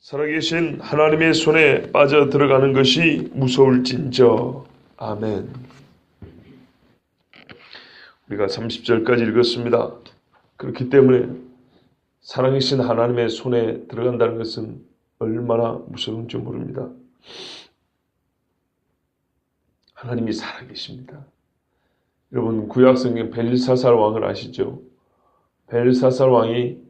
살아계신 하나님의 손에 빠져 들어가는 것이 무서울진저. 아멘. 우리가 30절까지 읽었습니다. 그렇기 때문에 살아계신 하나님의 손에 들어간다는 것은 얼마나 무서운지 모릅니다. 하나님이 살아계십니다. 여러분, 구약성경 벨사살 왕을 아시죠? 벨사살 왕이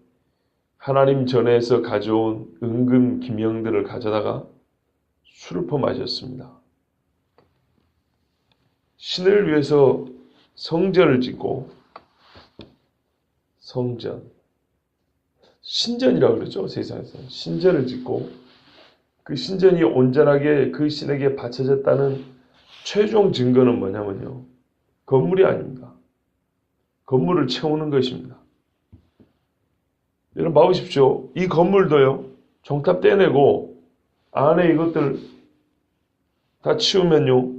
하나님 전에서 가져온 은금 기명들을 가져다가 술을 퍼마셨습니다. 신을 위해서 성전을 짓고, 신전이라고 그러죠, 세상에서. 신전을 짓고 그 신전이 온전하게 그 신에게 바쳐졌다는 최종 증거는 뭐냐면요, 건물이 아닙니다. 건물을 채우는 것입니다. 여러분 봐보십시오. 이 건물도요, 종탑 떼내고 안에 이것들 다 치우면요,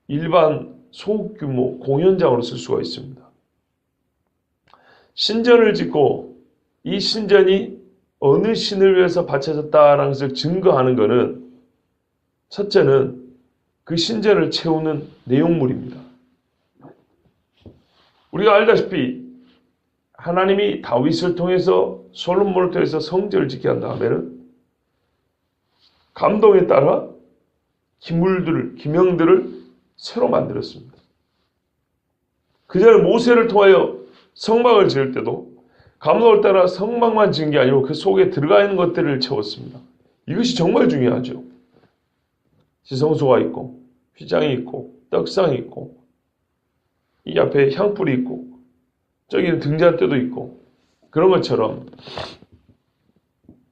일반 소규모 공연장으로 쓸 수가 있습니다. 신전을 짓고 이 신전이 어느 신을 위해서 바쳐졌다라는 것을 증거하는 것은, 첫째는 그 신전을 채우는 내용물입니다. 우리가 알다시피 하나님이 다윗을 통해서, 솔로몬을 통해서 성전을 짓게 한 다음에는 감동에 따라 기명들을 새로 만들었습니다. 그 전에 모세를 통하여 성막을 지을 때도 감동을 따라 성막만 지은 게 아니고 그 속에 들어가 있는 것들을 채웠습니다. 이것이 정말 중요하죠. 지성소가 있고, 휘장이 있고, 떡상이 있고, 이 앞에 향불이 있고, 저기는 등잔대도 있고, 그런 것처럼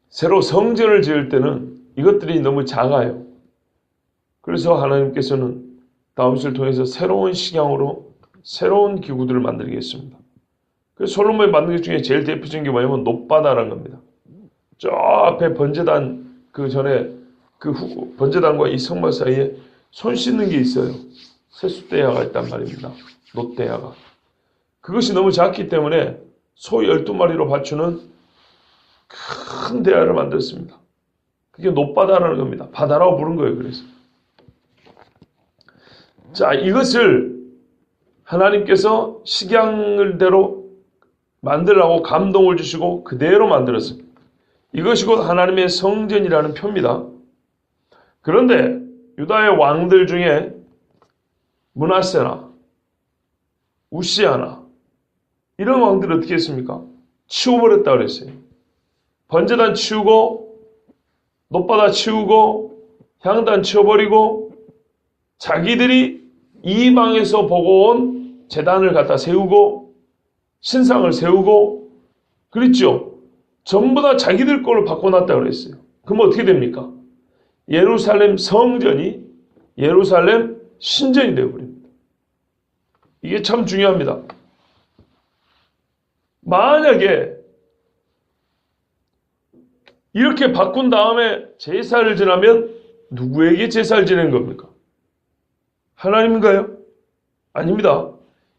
새로 성전을 지을 때는 이것들이 너무 작아요. 그래서 하나님께서는 다윗을 통해서 새로운 식양으로 새로운 기구들을 만들겠습니다. 그래서 솔로몬이 만든 것 중에 제일 대표적인 게 뭐냐면 높바다라는 겁니다. 저 앞에 번제단, 그 전에 번제단과 이 성막 사이에 손 씻는 게 있어요. 세숫대야가 있단 말입니다. 놋대야가. 그것이 너무 작기 때문에 소 12마리로 받추는 큰 대야를 만들었습니다. 그게 높바다라는 겁니다. 바다라고 부른 거예요. 그래서 자, 이것을 하나님께서 식양대로 만들라고 감동을 주시고 그대로 만들었습니다. 이것이 곧 하나님의 성전이라는 표입니다. 그런데 유다의 왕들 중에 므낫세나 우시아나 이런 왕들이 어떻게 했습니까? 치워버렸다고 그랬어요. 번제단 치우고, 높바다 치우고, 향단 치워버리고, 자기들이 이방에서 보고 온 제단을 갖다 세우고, 신상을 세우고, 그랬죠? 전부 다 자기들 거를 바꿔놨다고 그랬어요. 그럼 어떻게 됩니까? 예루살렘 성전이 예루살렘 신전이 되어버립니다. 이게 참 중요합니다. 만약에 이렇게 바꾼 다음에 제사를 지내면 누구에게 제사를 지내는 겁니까? 하나님인가요? 아닙니다.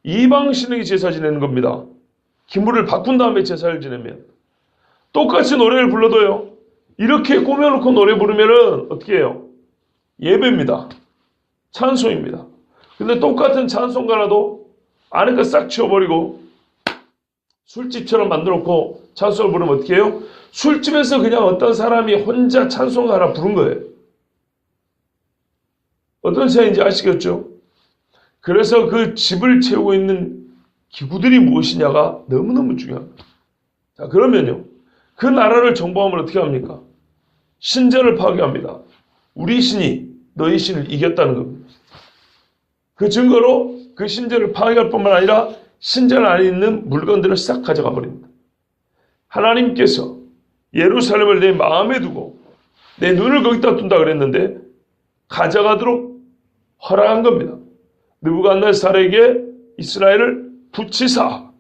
이방신에게 제사 지내는 겁니다. 기물을 바꾼 다음에 제사를 지내면. 똑같이 노래를 불러도요, 이렇게 꾸며놓고 노래 부르면은 어떻게 해요? 예배입니다. 찬송입니다. 근데 똑같은 찬송가라도 안에 거 싹 치워버리고 술집처럼 만들어놓고 찬송을 부르면 어떻게 해요? 술집에서 그냥 어떤 사람이 혼자 찬송가 하나 부른 거예요. 어떤 차이인지 아시겠죠? 그래서 그 집을 채우고 있는 기구들이 무엇이냐가 너무너무 중요합니다. 자, 그러면요, 그 나라를 정복하면 어떻게 합니까? 신전을 파괴합니다. 우리 신이 너희 신을 이겼다는 겁니다. 그 증거로 그 신전을 파괴할 뿐만 아니라 신전 안에 있는 물건들을 싹 가져가 버립니다. 하나님께서 예루살렘을 내 마음에 두고 내 눈을 거기다 둔다 그랬는데 가져가도록 허락한 겁니다. 느부갓네살에게 이스라엘을 붙이사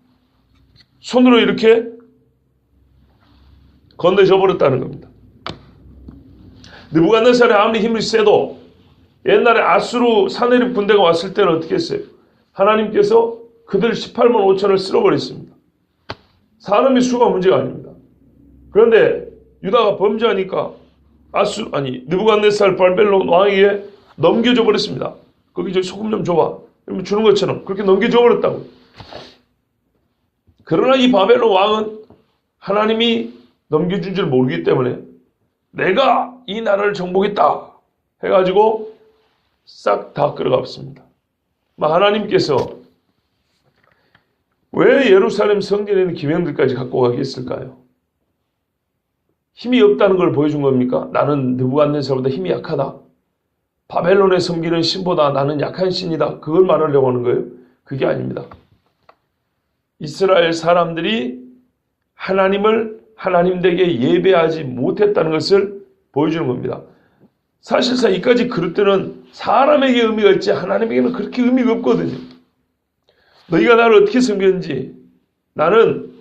손으로 이렇게 건네줘 버렸다는 겁니다. 느부갓네살의 아무리 힘이 세도 옛날에 아수르 사내립 군대가 왔을 때는 어떻게 했어요? 하나님께서 그들 18만 5천을 쓸어버렸습니다. 사람의 수가 문제가 아닙니다. 그런데 유다가 범죄하니까 느부갓네살 바벨론 왕에게 넘겨줘 버렸습니다. 거기 저 소금 좀 줘봐. 이러면 주는 것처럼 그렇게 넘겨줘 버렸다고. 그러나 이 바벨론 왕은 하나님이 넘겨준 줄 모르기 때문에 내가 이 나라를 정복했다 해가지고 싹 다 끌어갔습니다. 하나님께서 왜 예루살렘 성전에 있는 기명들까지 갖고 가겠을까요? 힘이 없다는 걸 보여준 겁니까? 나는 느부갓네살보다 힘이 약하다. 바벨론에 섬기는 신보다 나는 약한 신이다. 그걸 말하려고 하는 거예요? 그게 아닙니다. 이스라엘 사람들이 하나님을 하나님 댁에 예배하지 못했다는 것을 보여주는 겁니다. 사실상 이까지 그릇들은 사람에게 의미가 있지 하나님에게는 그렇게 의미가 없거든요. 너희가 나를 어떻게 섬겼는지 나는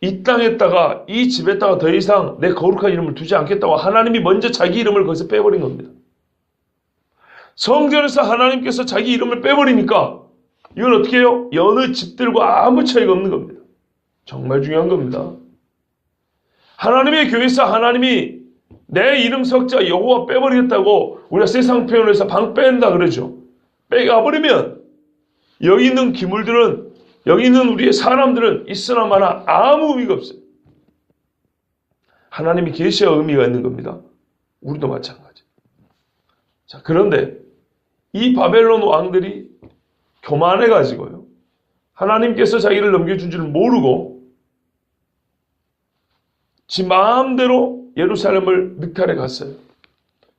이 땅에다가 이 집에다가 더 이상 내 거룩한 이름을 두지 않겠다고 하나님이 먼저 자기 이름을 거기서 빼버린 겁니다. 성전에서 하나님께서 자기 이름을 빼버리니까 이건 어떻게 해요? 여느 집들과 아무 차이가 없는 겁니다. 정말 중요한 겁니다. 하나님의 교회에서 하나님이 내 이름 석자 여호와 빼버리겠다고 우리가 세상 표현에서 방 뺀다 그러죠. 빼가버리면 여기 있는 기물들은 여기 있는 우리의 사람들은 있으나 마나 아무 의미가 없어요. 하나님이 계셔야 의미가 있는 겁니다. 우리도 마찬가지. 자, 그런데 이 바벨론 왕들이 교만해가지고요. 하나님께서 자기를 넘겨준 줄 모르고 지 마음대로 예루살렘을 늑탈해 갔어요.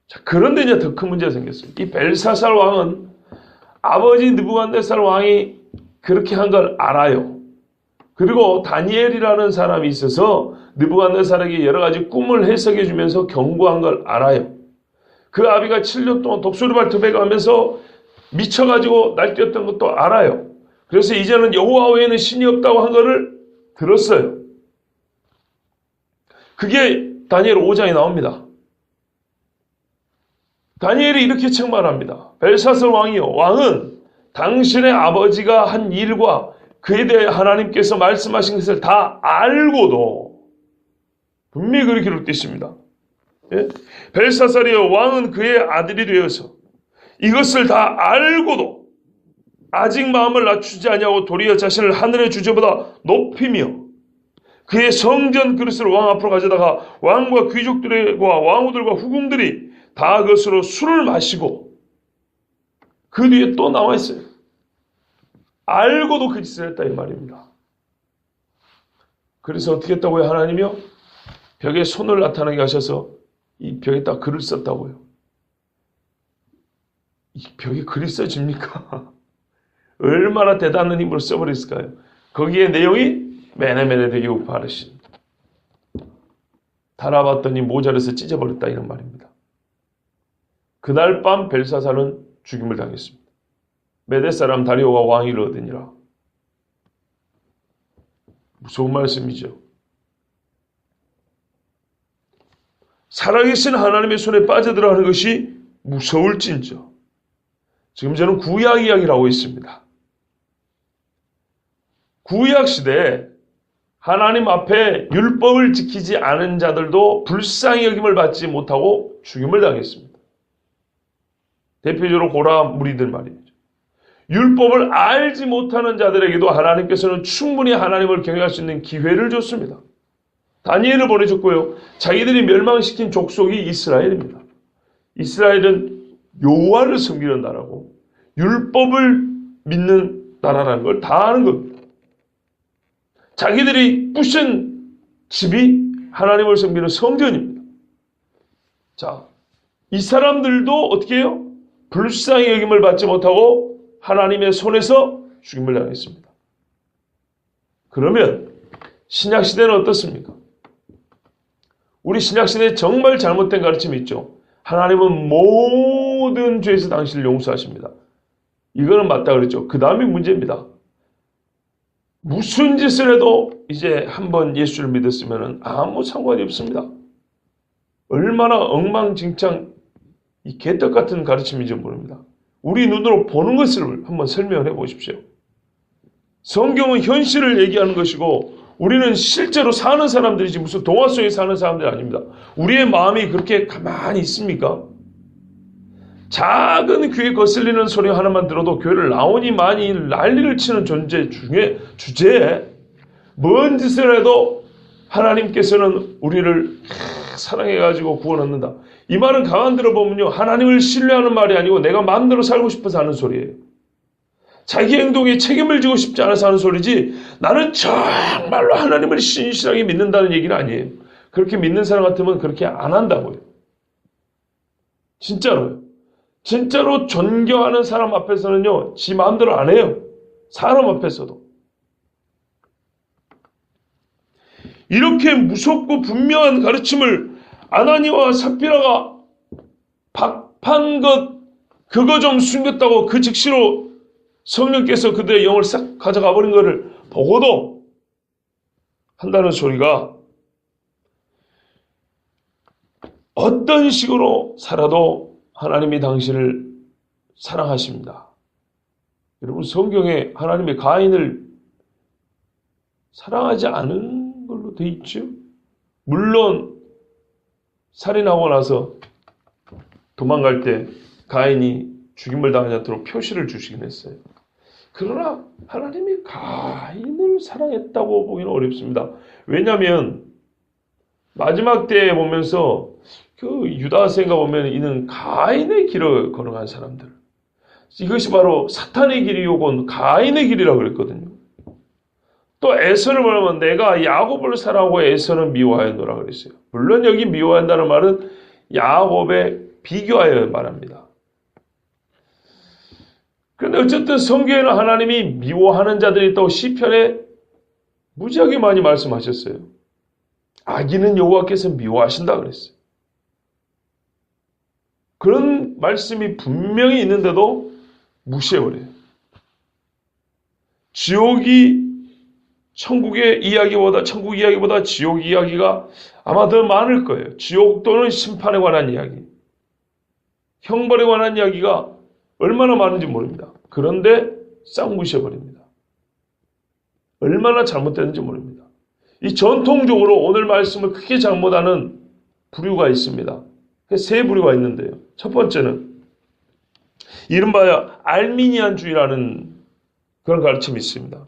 자, 그런데 이제 더 큰 문제가 생겼어요. 이 벨사살 왕은 아버지 느부갓네살 왕이 그렇게 한 걸 알아요. 그리고 다니엘이라는 사람이 있어서 느부갓네살에게 여러 가지 꿈을 해석해 주면서 경고한 걸 알아요. 그 아비가 7년 동안 독수리 발톱에 가면서 미쳐가지고 날뛰었던 것도 알아요. 그래서 이제는 여호와 외에는 신이 없다고 한 거를 들었어요. 그게 다니엘 5장에 나옵니다. 다니엘이 이렇게 책망합니다. 벨사살 왕이요, 왕은 당신의 아버지가 한 일과 그에 대해 하나님께서 말씀하신 것을 다 알고도 분명히 그렇게 기록되어 있습니다. 예? 벨사살이요, 왕은 그의 아들이 되어서 이것을 다 알고도 아직 마음을 낮추지 아니하고 도리어 자신을 하늘의 주제보다 높이며 그의 성전 그릇을 왕 앞으로 가져다가 왕과 귀족들과 왕후들과 후궁들이 다 그것으로 술을 마시고 그 뒤에 또 나와 있어요. 알고도 그 짓을 했다 이 말입니다. 그래서 어떻게 했다고요? 하나님이요? 벽에 손을 나타나게 하셔서 이 벽에다 글을 썼다고요. 이 벽에 글이 써집니까? 얼마나 대단한 힘으로 써버렸을까요? 거기에 내용이 메네메네데 유파르신 달아봤더니 모자라서 찢어버렸다 이런 말입니다. 그날 밤 벨사살은 죽임을 당했습니다. 메대 사람 다리오가 왕위를 얻으니라. 무서운 말씀이죠. 살아계신 하나님의 손에 빠져들어가는 것이 무서울진저. 지금 저는 구약 이야기를 하고 있습니다. 구약 시대에 하나님 앞에 율법을 지키지 않은 자들도 불쌍히 여김을 받지 못하고 죽임을 당했습니다. 대표적으로 고라 무리들 말이죠. 율법을 알지 못하는 자들에게도 하나님께서는 충분히 하나님을 경외할 수 있는 기회를 줬습니다. 다니엘을 보내줬고요. 자기들이 멸망시킨 족속이 이스라엘입니다. 이스라엘은 여호와를 섬기는 나라고 율법을 믿는 나라라는 걸 다 아는 겁니다. 자기들이 부신 집이 하나님을 섬기는 성전입니다. 자, 이 사람들도 어떻게 해요? 불쌍히 여김을 받지 못하고 하나님의 손에서 죽임을 당했습니다. 그러면 신약시대는 어떻습니까? 우리 신약시대에 정말 잘못된 가르침이 있죠. 하나님은 모든 죄에서 당신을 용서하십니다. 이거는 맞다 그랬죠. 그 다음이 문제입니다. 무슨 짓을 해도 이제 한번 예수를 믿었으면 아무 상관이 없습니다. 얼마나 엉망진창 이 개떡 같은 가르침인지 모릅니다. 우리 눈으로 보는 것을 한번 설명해 보십시오. 성경은 현실을 얘기하는 것이고 우리는 실제로 사는 사람들이지 무슨 동화 속에 사는 사람들이 아닙니다. 우리의 마음이 그렇게 가만히 있습니까? 작은 귀에 거슬리는 소리 하나만 들어도 교회를 나오니 많이 난리를 치는 주제에 뭔 짓을 해도 하나님께서는 우리를 사랑해가지고 구원받는다. 이 말은 가만들어 보면요, 하나님을 신뢰하는 말이 아니고 내가 마음대로 살고 싶어서 하는 소리예요. 자기 행동에 책임을 지고 싶지 않아서 하는 소리지, 나는 정말로 하나님을 신실하게 믿는다는 얘기는 아니에요. 그렇게 믿는 사람 같으면 그렇게 안 한다고요. 진짜로요. 진짜로 존경하는 사람 앞에서는요, 지 마음대로 안 해요. 사람 앞에서도. 이렇게 무섭고 분명한 가르침을 아나니와 삽비라가 박판 것, 그거 좀 숨겼다고 그 즉시로 성령께서 그들의 영을 싹 가져가 버린 것을 보고도 한다는 소리가, 어떤 식으로 살아도 하나님이 당신을 사랑하십니다. 여러분, 성경에 하나님의 가인을 사랑하지 않은 걸로 돼 있죠. 물론 살인하고 나서 도망갈 때 가인이 죽임을 당하지 않도록 표시를 주시긴 했어요. 그러나 하나님이 가인을 사랑했다고 보기는 어렵습니다. 왜냐하면 마지막 때에 보면서 그 유다서인가 보면 이는 가인의 길을 걸어간 사람들, 이것이 바로 사탄의 길이 요건 가인의 길이라고 그랬거든요. 또 에서를 말하면 내가 야곱을 사랑하고 에서는 미워하였노라 그랬어요. 물론 여기 미워한다는 말은 야곱에 비교하여 말합니다. 그런데 어쨌든 성경에는 하나님이 미워하는 자들이 있다고 시편에 무지하게 많이 말씀하셨어요. 악인은 여호와께서 미워하신다 그랬어요. 그런 말씀이 분명히 있는데도 무시해버려요. 천국 이야기보다 지옥 이야기가 아마 더 많을 거예요. 지옥 또는 심판에 관한 이야기, 형벌에 관한 이야기가 얼마나 많은지 모릅니다. 그런데 싹 무시해버립니다. 얼마나 잘못됐는지 모릅니다. 이 전통적으로 오늘 말씀을 크게 잘못하는 부류가 있습니다. 세 부류가 있는데요. 첫 번째는 이른바 알미니안주의라는 그런 가르침이 있습니다.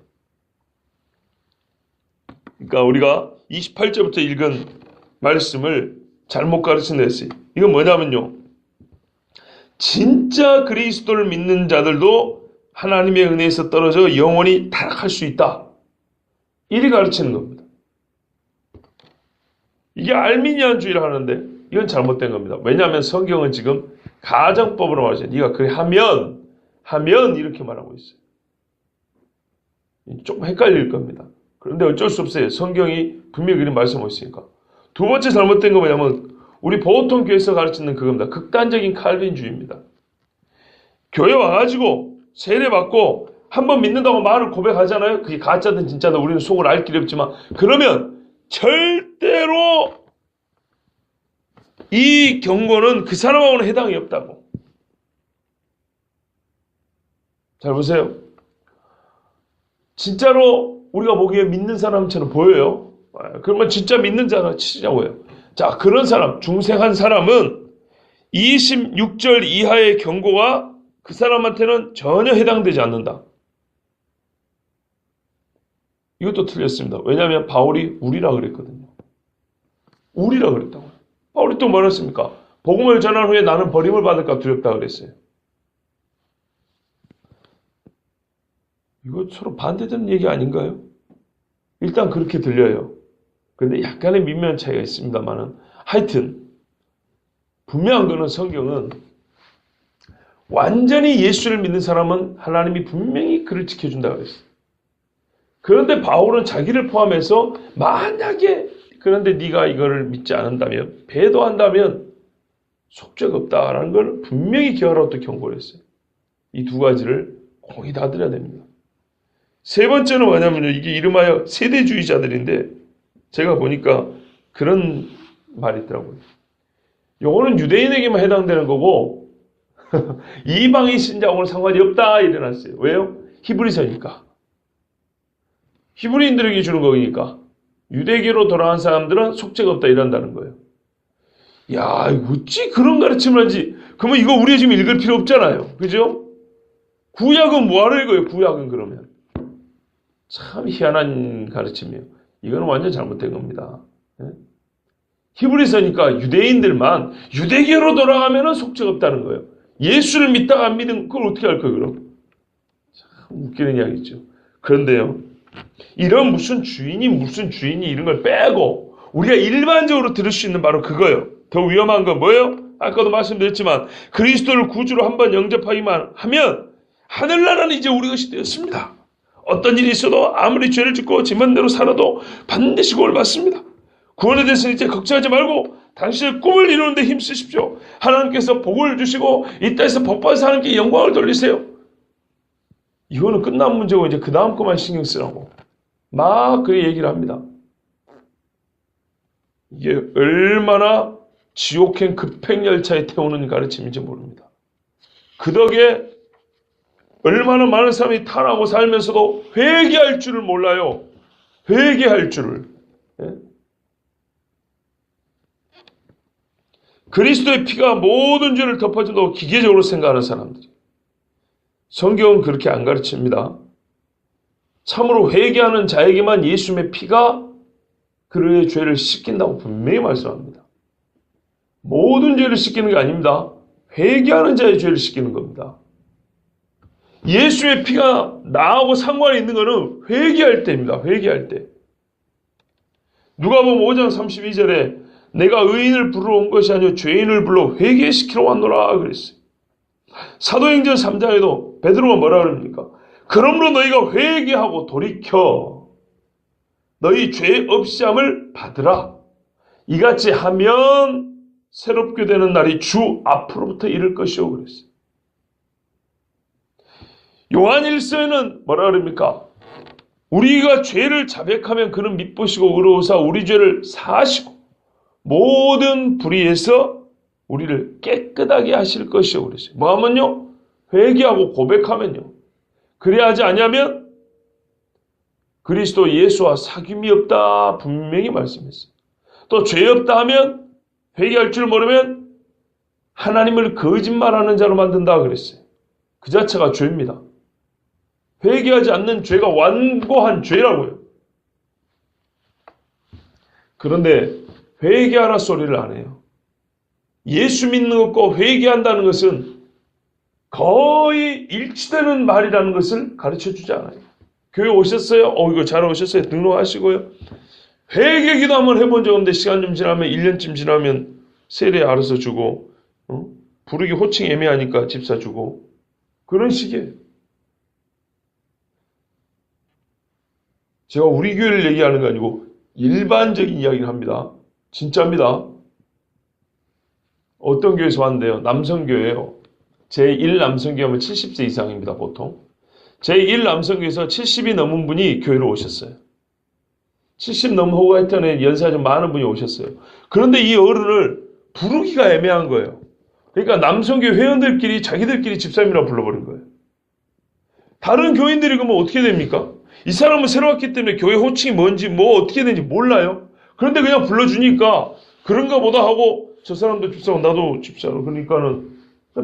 그러니까 우리가 28절부터 읽은 말씀을 잘못 가르친 데서 이건 뭐냐면요, 진짜 그리스도를 믿는 자들도 하나님의 은혜에서 떨어져 영원히 타락할 수 있다, 이리 가르치는 겁니다. 이게 알미니안주의를 하는데 이건 잘못된 겁니다. 왜냐하면 성경은 지금 가정법으로 말하죠. 네가 그래 하면 이렇게 말하고 있어요. 조금 헷갈릴 겁니다. 그런데 어쩔 수 없어요. 성경이 분명히 그런 말씀하고 있으니까. 두 번째 잘못된 건 뭐냐면 우리 보통 교회에서 가르치는 그겁니다. 극단적인 칼빈주의입니다. 교회 와가지고 세례받고 한번 믿는다고 말을 고백하잖아요. 그게 가짜든 진짜든 우리는 속을 알 길이 없지만, 그러면 절대로 이 경고는 그 사람하고는 해당이 없다고. 잘 보세요. 진짜로 우리가 보기에 믿는 사람처럼 보여요. 그러면 진짜 믿는 자라 치자고요. 자, 그런 사람, 중생한 사람은 26절 이하의 경고가 그 사람한테는 전혀 해당되지 않는다. 이것도 틀렸습니다. 왜냐하면 바울이 우리라 그랬거든요. 우리라 그랬다고요. 바울이 또 뭐라 했습니까? 복음을 전한 후에 나는 버림을 받을까 두렵다 그랬어요. 이거 서로 반대되는 얘기 아닌가요? 일단 그렇게 들려요. 그런데 약간의 미묘한 차이가 있습니다만은, 하여튼 분명한 거는 성경은 완전히 예수를 믿는 사람은 하나님이 분명히 그를 지켜준다고 그랬어요. 그런데 바울은 자기를 포함해서 만약에 그런데 네가 이거를 믿지 않는다면, 배도한다면 속죄가 없다라는 걸 분명히 기하라고 또 경고를 했어요. 이 두 가지를 공히 다 드려야 됩니다. 세 번째는 뭐냐면요, 이게 이름하여 세대주의자들인데 제가 보니까 그런 말이 있더라고요. 요거는 유대인에게만 해당되는 거고 이방인 신자하고는 상관이 없다 이래놨어요. 왜요? 히브리서니까. 히브리인들에게 주는 거니까. 유대교로 돌아간 사람들은 속죄가 없다 이런다는 거예요. 야, 어찌 그런 가르침을 하지? 그러면 이거 우리가 지금 읽을 필요 없잖아요. 그죠? 구약은 뭐하러 읽어요? 구약은 그러면. 참 희한한 가르침이에요. 이거는 완전 잘못된 겁니다. 히브리서니까 유대인들만 유대교로 돌아가면 속죄가 없다는 거예요. 예수를 믿다가 안 믿은 그걸 어떻게 할 거예요, 그럼? 참 웃기는 이야기죠. 그런데요, 이런 무슨 주인이 이런 걸 빼고 우리가 일반적으로 들을 수 있는 바로 그거예요. 더 위험한 건 뭐예요? 아까도 말씀드렸지만 그리스도를 구주로 한번 영접하기만 하면 하늘나라는 이제 우리 것이 되었습니다. 어떤 일이 있어도 아무리 죄를 짓고 지 맘대로 살아도 반드시 구원을 받습니다. 구원에 대해서는 이제 걱정하지 말고 당신의 꿈을 이루는 데 힘쓰십시오. 하나님께서 복을 주시고 이 땅에서 복받아서 하나님께 영광을 돌리세요. 이거는 끝난 문제고 이제 그 다음 것만 신경 쓰라고 막 그 얘기를 합니다. 이게 얼마나 지옥행 급행열차에 태우는 가르침인지 모릅니다. 그 덕에 얼마나 많은 사람이 타락하고 살면서도 회개할 줄을 몰라요. 회개할 줄을. 그리스도의 피가 모든 죄를 덮어준다고 기계적으로 생각하는 사람들이. 성경은 그렇게 안 가르칩니다. 참으로 회개하는 자에게만 예수님의 피가 그의 죄를 씻긴다고 분명히 말씀합니다. 모든 죄를 씻기는 게 아닙니다. 회개하는 자의 죄를 씻기는 겁니다. 예수의 피가 나하고 상관이 있는 것은 회개할 때입니다. 회개할 때. 누가복음 5장 32절에 내가 의인을 부르러 온 것이 아니라 죄인을 불러 회개시키러 왔노라 그랬어요. 사도행전 3장에도 베드로가 뭐라 그럽니까? 그러므로 너희가 회개하고 돌이켜 너희 죄 없이함을 받으라. 이같이 하면 새롭게 되는 날이 주 앞으로부터 이를 것이오 그랬어요. 요한 1서에는 뭐라 그럽니까? 우리가 죄를 자백하면 그는 미쁘시고 의로우사 우리 죄를 사하시고 모든 불의에서 우리를 깨끗하게 하실 것이오 그랬어요. 뭐 하면요? 회개하고 고백하면요. 그래야 하지 아니하면 그리스도 예수와 사귐이 없다 분명히 말씀했어요. 또 죄 없다 하면 회개할 줄 모르면 하나님을 거짓말하는 자로 만든다 그랬어요. 그 자체가 죄입니다. 회개하지 않는 죄가 완고한 죄라고요. 그런데 회개하라 소리를 안 해요. 예수 믿는 것과 회개한다는 것은 거의 일치되는 말이라는 것을 가르쳐주지 않아요. 교회 오셨어요? 이거 잘 오셨어요? 등록하시고요. 회개 기도 한번 해본 적 없는데 시간 좀 지나면 1년쯤 지나면 세례 알아서 주고 부르기 호칭 애매하니까 집사 주고 그런 식이에요. 제가 우리 교회를 얘기하는 게 아니고 일반적인 이야기를 합니다. 진짜입니다. 어떤 교회에서 왔는데요. 남성교회예요. 제1 남성교회면 70세 이상입니다. 보통. 제1 남성교회에서 70이 넘은 분이 교회로 오셨어요. 70 넘고 하여튼 연세가 좀 많은 분이 오셨어요. 그런데 이 어른을 부르기가 애매한 거예요. 그러니까 남성교회 회원들끼리 자기들끼리 집사님이라고 불러버린 거예요. 다른 교인들이 그러면 어떻게 됩니까? 이 사람은 새로 왔기 때문에 교회 호칭이 뭔지 뭐 어떻게 되는지 몰라요. 그런데 그냥 불러주니까 그런가 보다 하고 저 사람도 집사고 나도 집사고 그러니까는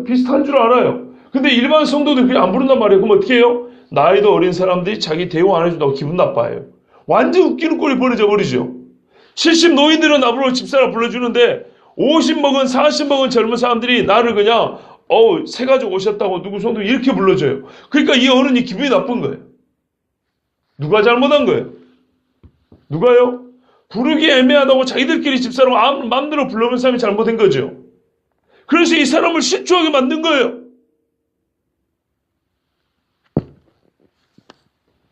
비슷한 줄 알아요. 근데 일반 성도들 그냥 안 부른단 말이에요. 그럼 어떻게 해요? 나이도 어린 사람들이 자기 대우 안 해준다고 기분 나빠해요. 완전 웃기는 꼴이 벌어져 버리죠. 70 노인들은 나보고 집사라 불러주는데 50 먹은 40 먹은 젊은 사람들이 나를 그냥 새 가족 오셨다고 누구 성도 이렇게 불러줘요. 그러니까 이 어른이 기분이 나쁜 거예요. 누가 잘못한 거예요? 누가요? 부르기 애매하다고 자기들끼리 집사라고 마음대로 불러오는 사람이 잘못한 거죠. 그래서 이 사람을 실추하게 만든 거예요.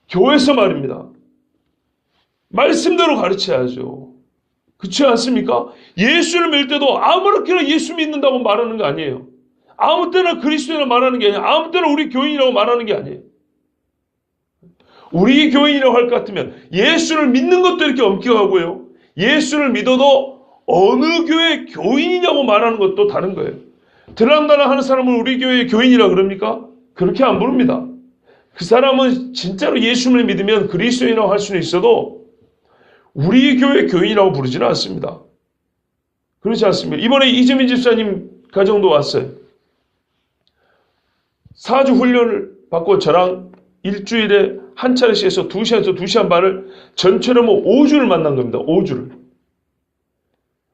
교회에서 말입니다. 말씀대로 가르쳐야죠. 그렇지 않습니까? 예수를 믿을 때도 아무렇게나 예수 믿는다고 말하는 거 아니에요. 아무 때나 그리스도인이라고 말하는 게 아니에요. 아무 때나 우리 교인이라고 말하는 게 아니에요. 우리 교인이라고 할 것 같으면 예수를 믿는 것도 이렇게 엄격하고요. 예수를 믿어도 어느 교회 교인이냐고 말하는 것도 다른 거예요. 들락날락 하는 사람을 우리 교회의 교인이라고 그럽니까? 그렇게 안 부릅니다. 그 사람은 진짜로 예수를 믿으면 그리스도인이라고 할 수는 있어도 우리 교회 교인이라고 부르지는 않습니다. 그렇지 않습니다. 이번에 이재민 집사님 가정도 왔어요. 사주 훈련을 받고 저랑 일주일에 한 차례씩 해서 2시간에서 2시간 반을 전체로 5주를 만난 겁니다. 5주를.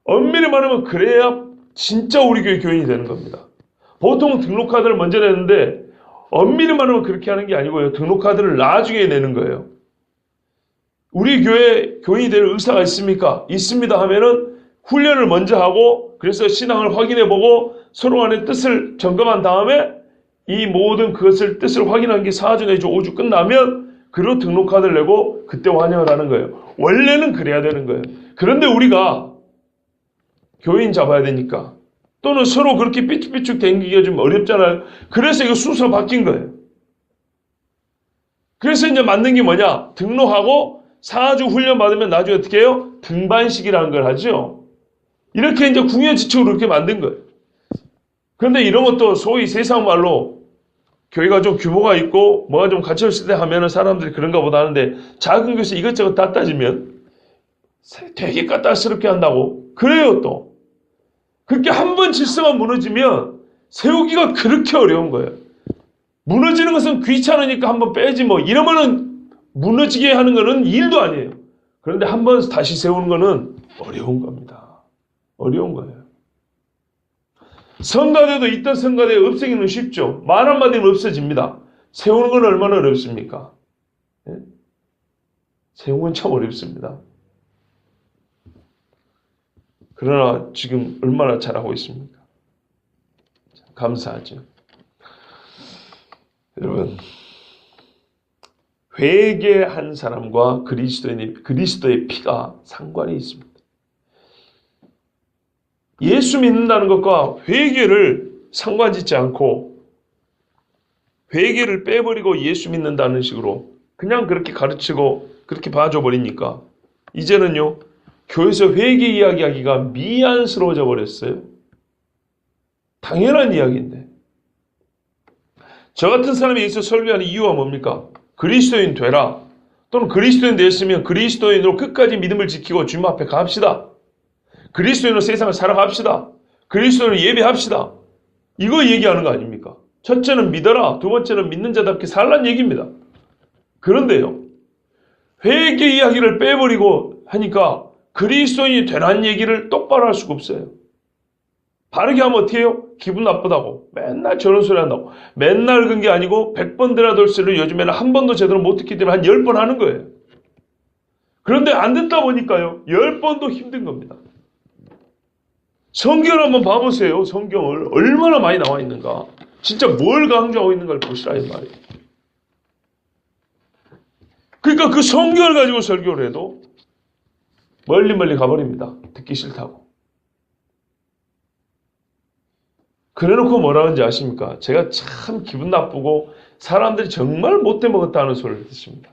엄밀히 말하면 그래야 진짜 우리 교회 교인이 되는 겁니다. 보통 등록카드를 먼저 내는데 엄밀히 말하면 그렇게 하는 게 아니고요. 등록카드를 나중에 내는 거예요. 우리 교회 교인이 될 의사가 있습니까? 있습니다 하면은 훈련을 먼저 하고 그래서 신앙을 확인해보고 서로 간의 뜻을 점검한 다음에 이 모든 그것을 뜻을 확인한 게 4주 내지 5주 끝나면 그로 등록카드를 내고 그때 환영을 하는 거예요. 원래는 그래야 되는 거예요. 그런데 우리가 교인 잡아야 되니까 또는 서로 그렇게 삐쭉삐쭉 댕기기가 좀 어렵잖아요. 그래서 이거 순서 바뀐 거예요. 그래서 이제 만든 게 뭐냐? 등록하고 4주 훈련 받으면 나중에 어떻게 해요? 등반식이라는 걸 하죠. 이렇게 이제 궁여지축으로 이렇게 만든 거예요. 그런데 이런 것도 소위 세상 말로 교회가 좀 규모가 있고 뭐가 좀 갖춰있을 때 하면은 사람들이 그런가 보다 하는데 작은 교회에서 이것저것 다 따지면 되게 까탈스럽게 한다고. 그래요 또. 그렇게 한 번 질서가 무너지면 세우기가 그렇게 어려운 거예요. 무너지는 것은 귀찮으니까 한번 빼지 뭐 이러면은 무너지게 하는 거는 일도 아니에요. 그런데 한 번 다시 세우는 거는 어려운 겁니다. 어려운 거예요. 성가대도 있던 성가대 없애기는 쉽죠. 말 한마디면 없어집니다. 세우는 건 얼마나 어렵습니까? 예? 세우는 건 참 어렵습니다. 그러나 지금 얼마나 잘하고 있습니까? 감사하죠. 여러분, 회개한 사람과 그리스도의 피가 상관이 있습니다. 예수 믿는다는 것과 회개를 상관짓지 않고 회개를 빼버리고 예수 믿는다는 식으로 그냥 그렇게 가르치고 그렇게 봐줘 버리니까 이제는요 교회에서 회개 이야기하기가 미안스러워져 버렸어요. 당연한 이야기인데 저 같은 사람이 여기서 설교하는 이유가 뭡니까? 그리스도인 되라 또는 그리스도인 됐으면 그리스도인으로 끝까지 믿음을 지키고 주님 앞에 갑시다. 그리스도인으로 세상을 살아갑시다. 그리스도인으로 예배합시다. 이거 얘기하는 거 아닙니까? 첫째는 믿어라. 두 번째는 믿는 자답게 살라는 얘기입니다. 그런데요. 회개 이야기를 빼버리고 하니까 그리스도인이 되라는 얘기를 똑바로 할 수가 없어요. 바르게 하면 어떻게 해요? 기분 나쁘다고. 맨날 저런 소리 한다고. 맨날 그런 게 아니고 100번 들어돌수록 요즘에는 한 번도 제대로 못 듣기 때문에 한 10번 하는 거예요. 그런데 안 듣다 보니까요. 10번도 힘든 겁니다. 성경을 한번 봐보세요. 성경을 얼마나 많이 나와 있는가. 진짜 뭘 강조하고 있는가를 보시라 이 말이에요. 그러니까 그 성경을 가지고 설교를 해도 멀리 가버립니다. 듣기 싫다고. 그래놓고 뭐라 하는지 아십니까? 제가 참 기분 나쁘고 사람들이 정말 못돼 먹었다는 소리를 듣습니다.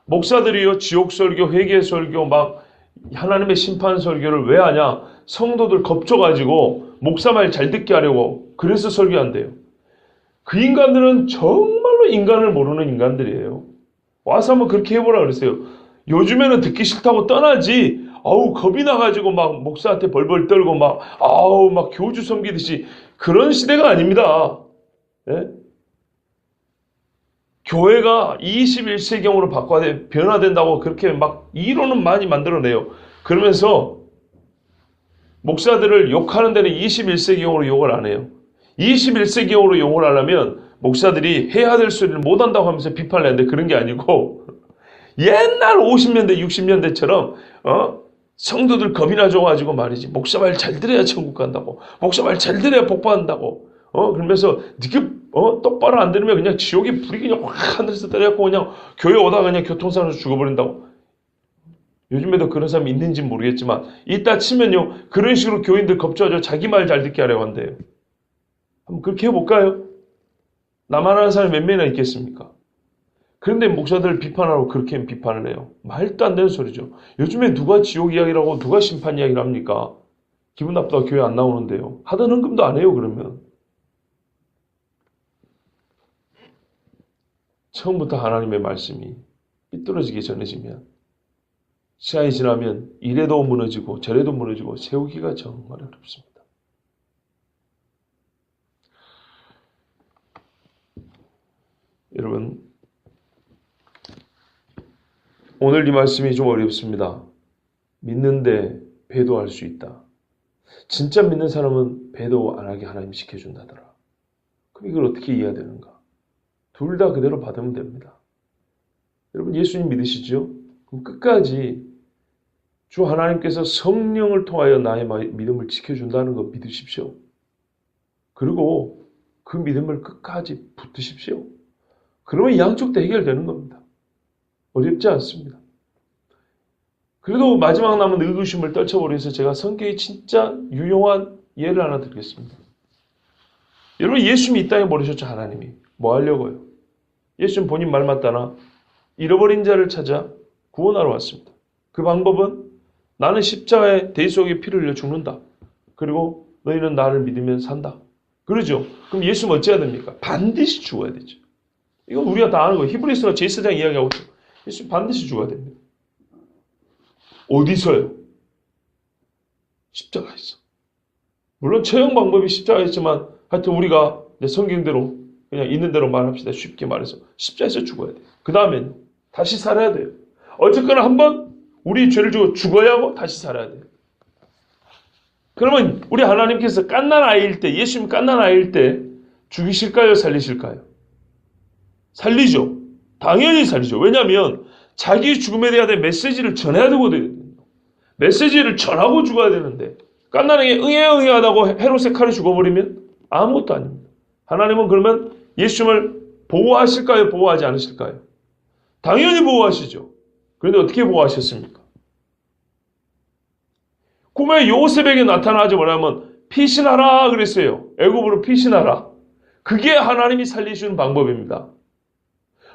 목사들이요 지옥 설교, 회개 설교, 막 하나님의 심판 설교를 왜 하냐? 성도들 겁줘가지고 목사 말 잘 듣게 하려고 그래서 설교한대요. 그 인간들은 정말로 인간을 모르는 인간들이에요. 와서 한번 그렇게 해보라 그랬어요. 요즘에는 듣기 싫다고 떠나지. 아우 겁이 나가지고 막 목사한테 벌벌 떨고 막 아우 막 교주 섬기듯이 그런 시대가 아닙니다. 예? 교회가 21세기형으로 변화된다고 그렇게 막 이론은 많이 만들어내요. 그러면서 목사들을 욕하는 데는 21세기형으로 욕을 안 해요. 21세기형으로 욕을 하려면 목사들이 해야 될 소리를 못한다고 하면서 비판을 하는데 그런 게 아니고 옛날 50년대 60년대처럼 성도들 겁이나 줘가지고 말이지 목사 말 잘 들어야 천국 간다고 목사 말 잘 들어야 복 받는다고 그러면서 니가 똑바로 안 들으면 그냥 지옥에 불이 그냥 확 하늘에서 떨어졌고 그냥 교회 오다가 그냥 교통사고에서 죽어버린다고. 요즘에도 그런 사람이 있는지 모르겠지만 이따 치면요 그런 식으로 교인들 겁줘가지고 자기 말 잘 듣게 하려고 한대요. 한번 그렇게 해볼까요? 나만 하는 사람이 몇 명이나 있겠습니까? 그런데 목사들을 비판하고 그렇게 비판을 해요. 말도 안 되는 소리죠. 요즘에 누가 지옥 이야기라고 누가 심판 이야기를 합니까? 기분 나쁘다고 교회 안 나오는데요. 하던 헌금도 안 해요 그러면. 처음부터 하나님의 말씀이 삐뚤어지게 전해지면 시간이 지나면 이래도 무너지고 저래도 무너지고 세우기가 정말 어렵습니다. 여러분, 오늘 이 말씀이 좀 어렵습니다. 믿는데 배도할 수 있다. 진짜 믿는 사람은 배도 안 하게 하나님이 시켜준다더라. 그럼 이걸 어떻게 이해해야 되는가? 둘 다 그대로 받으면 됩니다. 여러분, 예수님 믿으시죠? 그럼 끝까지 주 하나님께서 성령을 통하여 나의 믿음을 지켜준다는 거 믿으십시오. 그리고 그 믿음을 끝까지 붙드십시오. 그러면 양쪽 다 해결되는 겁니다. 어렵지 않습니다. 그래도 마지막 남은 의구심을 떨쳐버리기 위해서 제가 성경에 진짜 유용한 예를 하나 드리겠습니다. 여러분, 예수님이 이 땅에 모르셨죠? 하나님이. 뭐 하려고요? 예수님 본인 말 맞다나 잃어버린 자를 찾아 구원하러 왔습니다. 그 방법은 나는 십자가에 대의 속에 피를 흘려 죽는다. 그리고 너희는 나를 믿으면 산다. 그러죠? 그럼 예수는 어찌해야 됩니까? 반드시 죽어야 되죠. 이건 우리가 다 아는 거예요. 히브리서 제1장 이야기하고 있죠. 예수는 반드시 죽어야 됩니다. 어디서요? 십자가에서. 물론 처형 방법이 십자가였지만 하여튼 우리가 성경대로 그냥 있는 대로 말합시다. 쉽게 말해서 십자가에서 죽어야 돼요. 그 다음엔 다시 살아야 돼요. 어쨌거나 한번 우리 죄를 지고 죽어야 하고 다시 살아야 돼요. 그러면 우리 하나님께서 갓난 아이일 때, 예수님 갓난 아이일 때 죽이실까요? 살리실까요? 살리죠. 당연히 살리죠. 왜냐하면 자기 죽음에 대한 메시지를 전해야 되거든요. 메시지를 전하고 죽어야 되는데 갓난에게 응애응애하다고 헤롯의 칼에 죽어버리면 아무것도 아닙니다. 하나님은 그러면 예수님을 보호하실까요? 보호하지 않으실까요? 당연히 보호하시죠. 그런데 어떻게 보호하셨습니까? 꿈에 요셉에게 나타나지 뭐냐면 피신하라 그랬어요. 애굽으로 피신하라. 그게 하나님이 살리시는 방법입니다.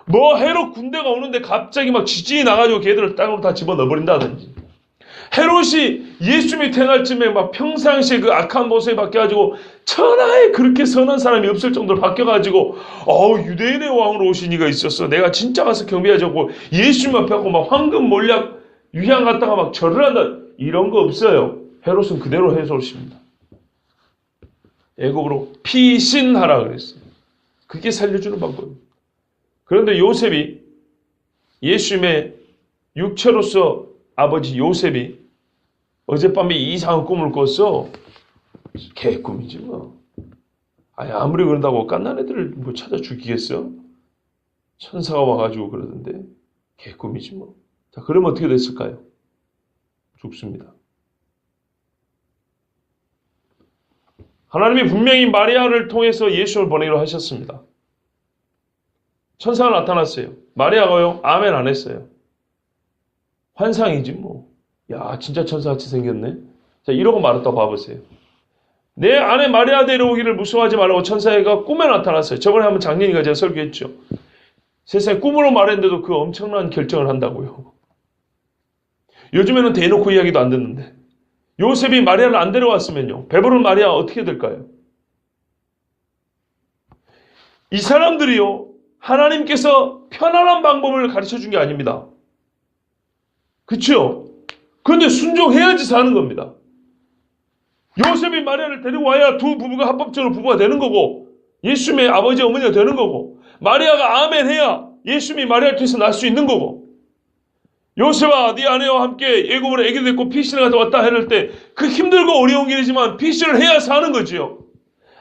뭐 헤롯 군대가 오는데 갑자기 막 지진이 나가지고 걔들을 땅으로 다 집어넣어버린다든지, 헤롯이 예수님이 태어날 쯤에 막 평상시에 그 악한 모습이 바뀌어가지고 천하에 그렇게 선한 사람이 없을 정도로 바뀌어가지고 유대인의 왕으로 오신 이가 있었어. 내가 진짜 가서 경배하자고 예수님 앞에 하고 막 황금 몰약 유향 갖다가 막 절을 한다. 이런 거 없어요. 헤롯은 그대로 해솔십니다. 애국으로 피신하라 그랬어요. 그게 살려주는 방법입니다. 그런데 요셉이 예수님의 육체로서 아버지 요셉이 어젯밤에 이상한 꿈을 꿨어. 개꿈이지 뭐. 아무리 그런다고 갓난 애들을 뭐 찾아 죽이겠어? 천사가 와가지고 그러던데 개꿈이지 뭐. 자, 그러면 어떻게 됐을까요? 죽습니다. 하나님이 분명히 마리아를 통해서 예수를 보내기로 하셨습니다. 천사가 나타났어요. 마리아가요? 아멘 안 했어요. 환상이지 뭐. 야, 진짜 천사같이 생겼네. 자, 이러고 말았다고 봐보세요. 내 아내 마리아 데려오기를 무서워하지 말라고 천사가 꿈에 나타났어요. 저번에 한번 작년인가 제가 설교했죠. 세상에 꿈으로 말했는데도 그 엄청난 결정을 한다고요. 요즘에는 대놓고 이야기도 안 듣는데. 요셉이 마리아를 안 데려왔으면요. 배부른 마리아 어떻게 될까요? 이 사람들이요. 하나님께서 편안한 방법을 가르쳐 준 게 아닙니다. 그렇죠? 그런데 순종해야지 사는 겁니다. 요셉이 마리아를 데리고 와야 두 부부가 합법적으로 부부가 되는 거고 예수님의 아버지 어머니가 되는 거고 마리아가 아멘 해야 예수님이 마리아를 통해서 날 수 있는 거고 요셉아 네 아내와 함께 애굽으로 애기 데리고 피신을 갔다 왔다 할 때 그 힘들고 어려운 길이지만 피신을 해야 사는 거지요.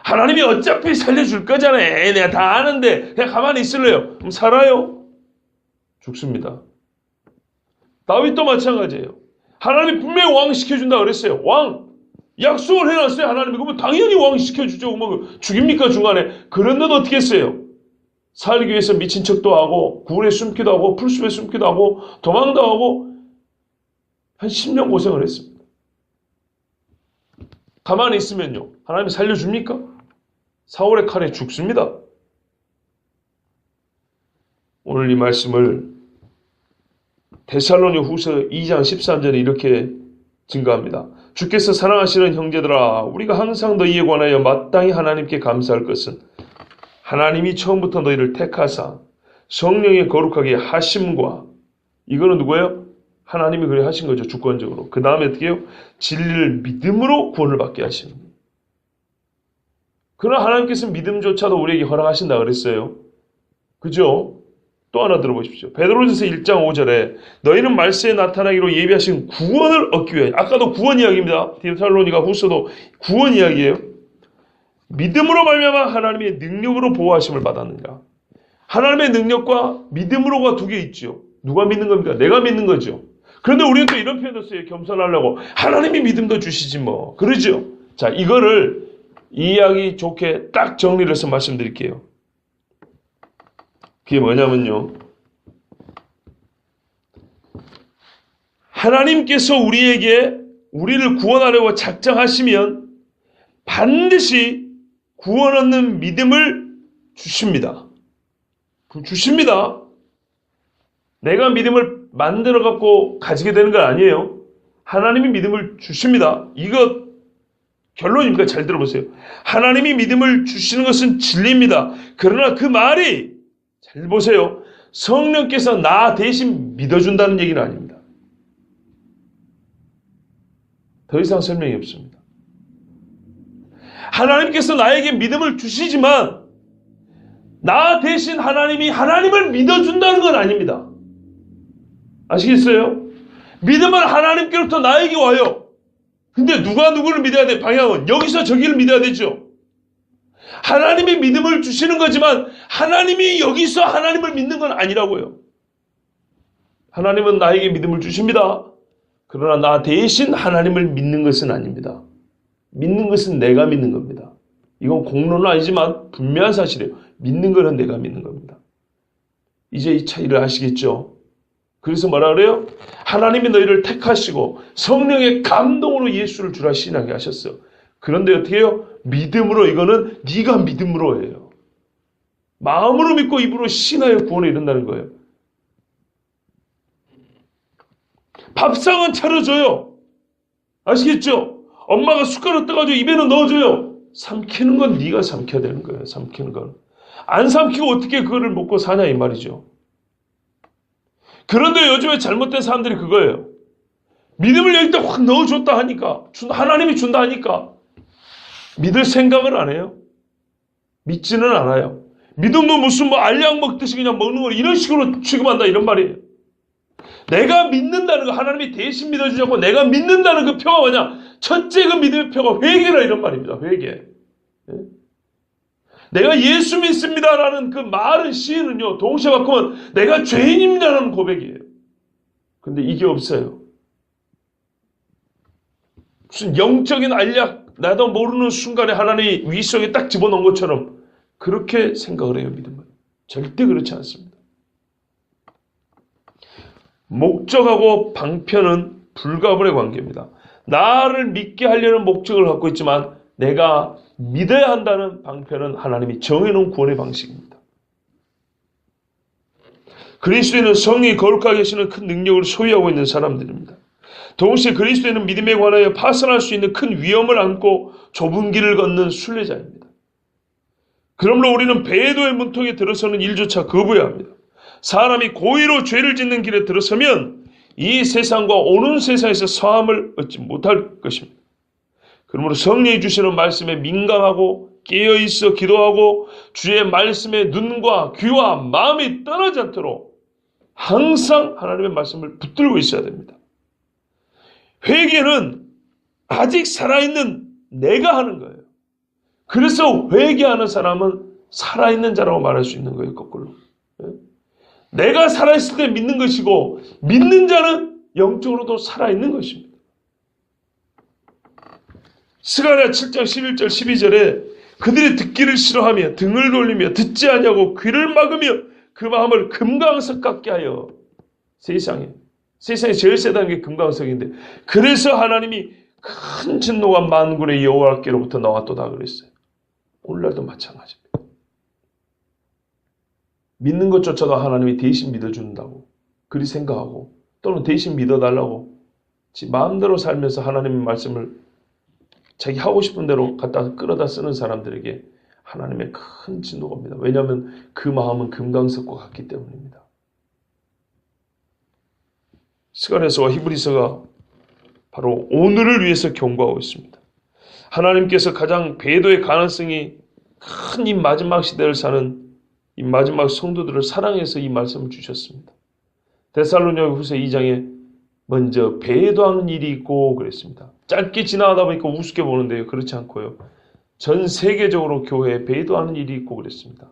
하나님이 어차피 살려줄 거잖아요. 내가 다 아는데 그냥 가만히 있을래요. 그럼 살아요? 죽습니다. 다윗도 마찬가지예요. 하나님이 분명히 왕 시켜준다 그랬어요. 왕 약속을 해놨어요. 하나님이. 그러면 당연히 왕 시켜주죠. 뭐 죽입니까 중간에. 그런데도 어떻게 했어요? 살기 위해서 미친 척도 하고 굴에 숨기도 하고 풀숲에 숨기도 하고 도망도 하고 한 10년 고생을 했습니다. 가만히 있으면요. 하나님이 살려줍니까? 사울의 칼에 죽습니다. 오늘 이 말씀을 데살로니 후서 2장 13절에 이렇게 증거합니다. 주께서 사랑하시는 형제들아 우리가 항상 너희에 관하여 마땅히 하나님께 감사할 것은 하나님이 처음부터 너희를 택하사 성령의 거룩하게 하심과 이거는 누구예요? 하나님이 그래 하신 거죠. 주권적으로. 그 다음에 어떻게 해요? 진리를 믿음으로 구원을 받게 하시는 거예요. 그러나 하나님께서는 믿음조차도 우리에게 허락하신다 그랬어요. 그죠? 또 하나 들어보십시오. 베드로전서 1장 5절에 너희는 말세에 나타나기로 예비하신 구원을 얻기 위해, 아까도 구원 이야기입니다. 데살로니가 후서도 구원 이야기예요. 믿음으로 말미암아 하나님의 능력으로 보호하심을 받았느니라. 하나님의 능력과 믿음으로가 두 개 있죠. 누가 믿는 겁니까? 내가 믿는 거죠. 그런데 우리는 또 이런 표현을 써요. 겸손하려고. 하나님이 믿음도 주시지 뭐. 그러죠. 자, 이거를 이해하기 좋게 딱 정리를 해서 말씀드릴게요. 그게 뭐냐면요. 하나님께서 우리를 구원하려고 작정하시면 반드시 구원 얻는 믿음을 주십니다. 주십니다. 내가 믿음을 만들어 갖고 가지게 되는 건 아니에요. 하나님이 믿음을 주십니다. 이거 결론입니까? 잘 들어보세요. 하나님이 믿음을 주시는 것은 진리입니다. 그러나 그 말이 잘 보세요. 성령께서 나 대신 믿어준다는 얘기는 아닙니다. 더 이상 설명이 없습니다. 하나님께서 나에게 믿음을 주시지만 나 대신 하나님이 하나님을 믿어준다는 건 아닙니다. 아시겠어요? 믿음은 하나님께로부터 나에게 와요. 근데 누가 누구를 믿어야 돼? 방향은 여기서 저기를 믿어야 되죠. 하나님이 믿음을 주시는 거지만 하나님이 여기서 하나님을 믿는 건 아니라고요. 하나님은 나에게 믿음을 주십니다. 그러나 나 대신 하나님을 믿는 것은 아닙니다. 믿는 것은 내가 믿는 겁니다. 이건 공론은 아니지만 분명한 사실이에요. 믿는 거는 내가 믿는 겁니다. 이제 이 차이를 아시겠죠? 그래서 뭐라 그래요? 하나님이 너희를 택하시고 성령의 감동으로 예수를 주라 신앙하게 하셨어요. 그런데 어떻게 해요? 믿음으로, 이거는 네가 믿음으로 해요. 마음으로 믿고 입으로 신하여 구원에 이른다는 거예요. 밥상은 차려줘요. 아시겠죠? 엄마가 숟가락 떠가지고 입에는 넣어줘요. 삼키는 건 네가 삼켜야 되는 거예요. 삼키는 건. 안 삼키고 어떻게 그거를 먹고 사냐 이 말이죠. 그런데 요즘에 잘못된 사람들이 그거예요. 믿음을 여기다 확 넣어줬다 하니까, 하나님이 준다 하니까 믿을 생각을 안 해요. 믿지는 않아요. 믿음도 무슨 알약 먹듯이 그냥 먹는 걸 이런 식으로 취급한다 이런 말이에요. 내가 믿는다는 거, 하나님이 대신 믿어주자고 내가 믿는다는 그 표가 뭐냐? 첫째 그 믿음의 표가 회개라 이런 말입니다. 회개. 내가 예수 믿습니다라는 그 말은 시인은요, 동시에 바꾸면 내가 죄인입니다라는 고백이에요. 근데 이게 없어요. 무슨 영적인 알약, 나도 모르는 순간에 하나님이 위 속에 딱 집어넣은 것처럼 그렇게 생각을 해요, 믿음은. 절대 그렇지 않습니다. 목적하고 방편은 불가분의 관계입니다. 나를 믿게 하려는 목적을 갖고 있지만 내가 믿어야 한다는 방편은 하나님이 정해놓은 구원의 방식입니다. 그리스도인은 성령이 거룩하게 하시는 큰 능력을 소유하고 있는 사람들입니다. 동시에 그리스도인은 믿음에 관하여 파산할 수 있는 큰 위험을 안고 좁은 길을 걷는 순례자입니다. 그러므로 우리는 배도의 문턱에 들어서는 일조차 거부해야 합니다. 사람이 고의로 죄를 짓는 길에 들어서면 이 세상과 오는 세상에서 사함을 얻지 못할 것입니다. 그러므로 성령이 주시는 말씀에 민감하고 깨어있어 기도하고 주의 말씀에 눈과 귀와 마음이 떠나지 않도록 항상 하나님의 말씀을 붙들고 있어야 됩니다. 회개는 아직 살아있는 내가 하는 거예요. 그래서 회개하는 사람은 살아있는 자라고 말할 수 있는 거예요. 거꾸로. 내가 살아있을 때 믿는 것이고 믿는 자는 영적으로도 살아있는 것입니다. 스가랴 7장 11절 12절에 그들이 듣기를 싫어하며 등을 돌리며 듣지 아니하고 귀를 막으며 그 마음을 금강석 같게 하여 세상에 제일 세다는 게 금강석인데 그래서 하나님이 큰 진노가 만군의 여호와께로부터 나왔도다 그랬어요. 오늘날도 마찬가지입니다. 믿는 것조차도 하나님이 대신 믿어준다고 그리 생각하고 또는 대신 믿어달라고 지 마음대로 살면서 하나님의 말씀을 자기 하고 싶은 대로 갖다 끌어다 쓰는 사람들에게 하나님의 큰 진노가 옵니다. 왜냐하면 그 마음은 금강석과 같기 때문입니다. 스가랴서와 히브리서가 바로 오늘을 위해서 경고하고 있습니다. 하나님께서 가장 배도의 가능성이 큰 이 마지막 시대를 사는 이 마지막 성도들을 사랑해서 이 말씀을 주셨습니다. 데살로니가 후서 2장에 먼저 배도하는 일이 있고 그랬습니다. 짧게 지나가다 보니까 우습게 보는데요. 그렇지 않고요. 전 세계적으로 교회에 배도하는 일이 있고 그랬습니다.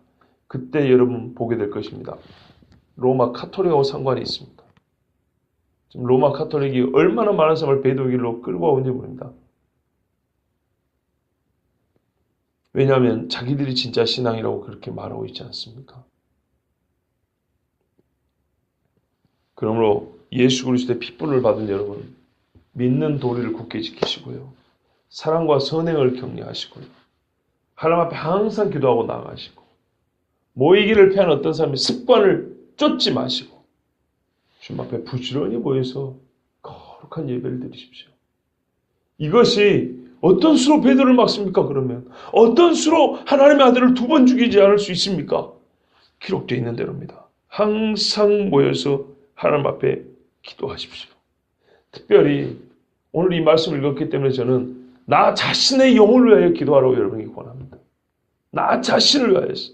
그때 여러분 보게 될 것입니다. 로마 카톨릭하고 상관이 있습니다. 지금 로마 카톨릭이 얼마나 많은 사람을 배도의 길로 끌고 오는지 모릅니다. 왜냐하면 자기들이 진짜 신앙이라고 그렇게 말하고 있지 않습니까? 그러므로 예수 그리스도의 핏불을 받은 여러분, 믿는 도리를 굳게 지키시고요. 사랑과 선행을 격려하시고요. 하나님 앞에 항상 기도하고 나아가시고 모이기를 피한 어떤 사람의 습관을 쫓지 마시고 주님 앞에 부지런히 모여서 거룩한 예배를 드리십시오. 이것이 어떤 수로 베드로를 막습니까? 그러면 어떤 수로 하나님의 아들을 2번 죽이지 않을 수 있습니까? 기록되어 있는 대로입니다. 항상 모여서 하나님 앞에 기도하십시오. 특별히 오늘 이 말씀을 읽었기 때문에 저는 나 자신의 영을 위하여 기도하라고 여러분에게 권합니다. 나 자신을 위하여서.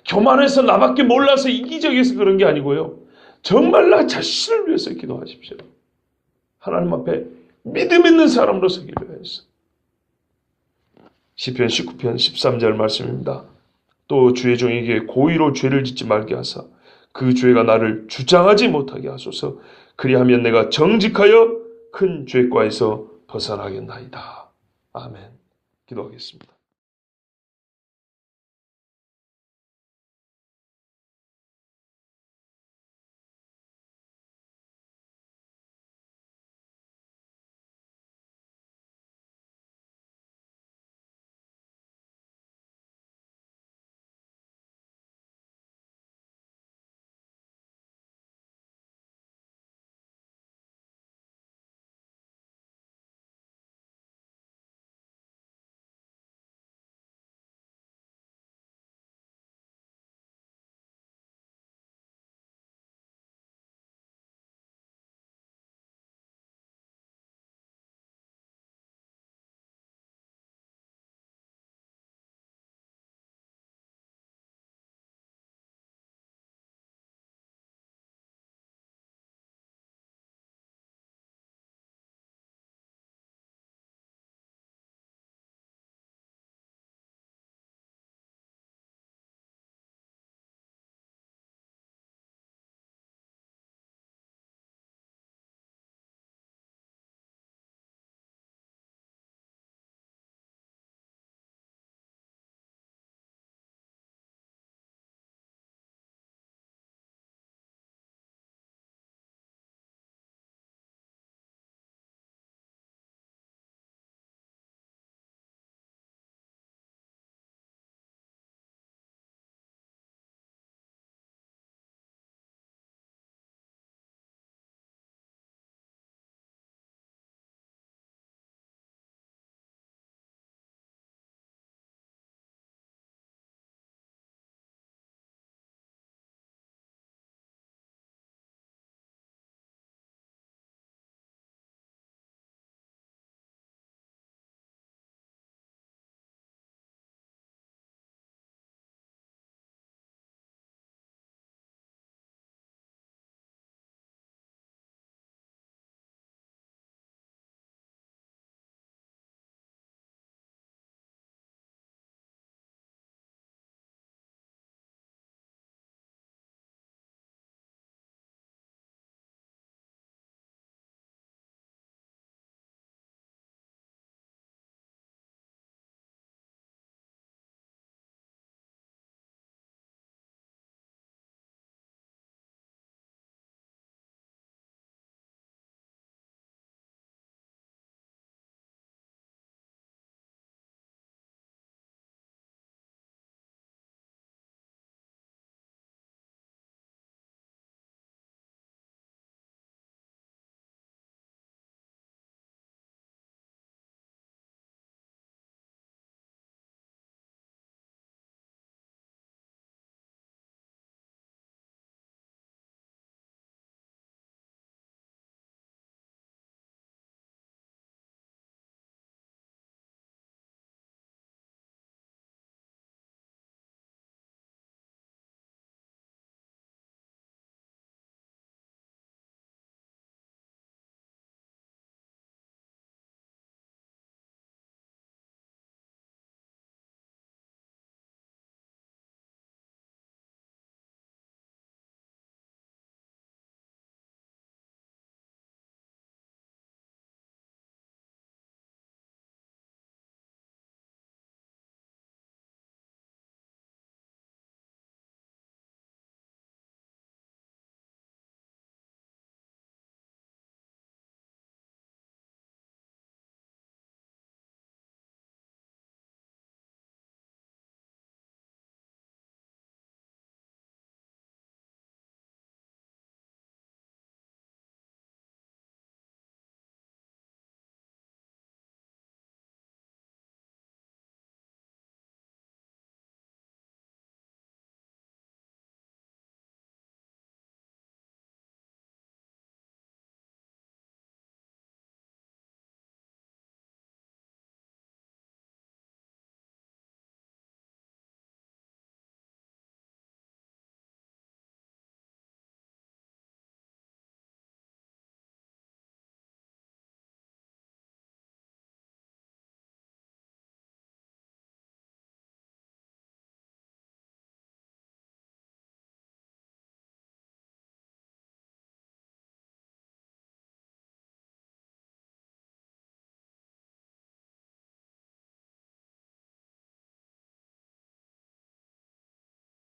교만해서 나밖에 몰라서 이기적이어서 그런 게 아니고요. 정말 나 자신을 위해서 기도하십시오. 하나님 앞에 믿음 있는 사람으로 서기 위해서. 시편 19편 13절 말씀입니다. 또 주의 종에게 고의로 죄를 짓지 말게 하사 그 죄가 나를 주장하지 못하게 하소서. 그리하면 내가 정직하여 큰 죄과에서 벗어나겠나이다. 아멘. 기도하겠습니다.